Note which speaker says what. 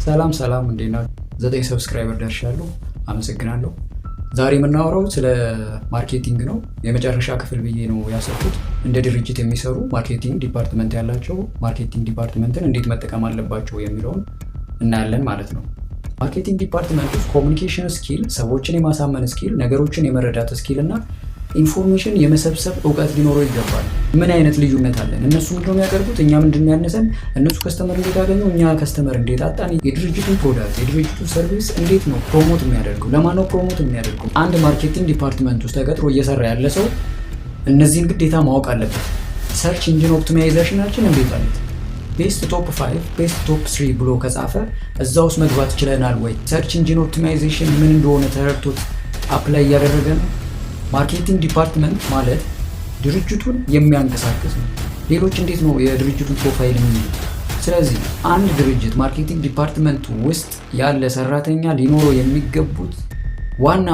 Speaker 1: ሰላም እንዴት ናችሁ? 9 ሰብስክራይበር ደርሻለሁ። አመሰግናለሁ። ዛሬ የምናወራው ስለ ማርኬቲንግ ነው። የመጨረሻ ክፍል ብዬ ነው ያሰብኩት። እንደ ድርጅት የሚሰሩ ማርኬቲንግ ዲፓርትመንት ያላቸው ማርኬቲንግ ዲፓርትመንትን እንዴት መጠቀም አለባቸው የሚለውን እናያለን ማለት ነው። ማርኬቲንግ ዲፓርትመንት ውስጥ ኮሚኒኬሽን ስኪል፣ ሰዎችን የማሳመን ስኪል፣ ነገሮችን የመረዳት ስኪል እና ኢንፎርሜሽን የመሰብሰብ እውቀት ሊኖረው ይገባል። ምን አይነት ልዩነት አለን? እነሱ ምንድነው የሚያቀርቡት? እኛ ምንድነው ያነሰን? እነሱ ከስተመር እንዴት አገኙ? እኛ ከስተመር እንዴት አጣን? የድርጅቱን ፕሮዳክት የድርጅቱን ሰርቪስ እንዴት ነው ፕሮሞት የሚያደርገው? ለማን ነው ፕሮሞት የሚያደርገው? አንድ ማርኬቲንግ ዲፓርትመንት ውስጥ ተቀጥሮ እየሰራ ያለ ሰው እነዚህን ግዴታ ማወቅ አለበት። ሰርች ኢንጂን ኦፕቲማይዜሽናችን እንዴት አለት? ቤስት ቶፕ 5 ቤስት ቶፕ 3 ብሎ ከጻፈ እዛ ውስጥ መግባት ይችለናል ወይ? ሰርች ኢንጂን ኦፕቲማይዜሽን ምን እንደሆነ ተረድቶት አፕላይ እያደረገ ነው? ማርኬቲንግ ዲፓርትመንት ማለት ድርጅቱን የሚያንቀሳቅስ ነው። ሌሎች እንዴት ነው የድርጅቱን ፕሮፋይል የሚይዙት? ስለዚህ አንድ ድርጅት ማርኬቲንግ ዲፓርትመንት ውስጥ ያለ ሰራተኛ ሊኖረው የሚገቡት ዋና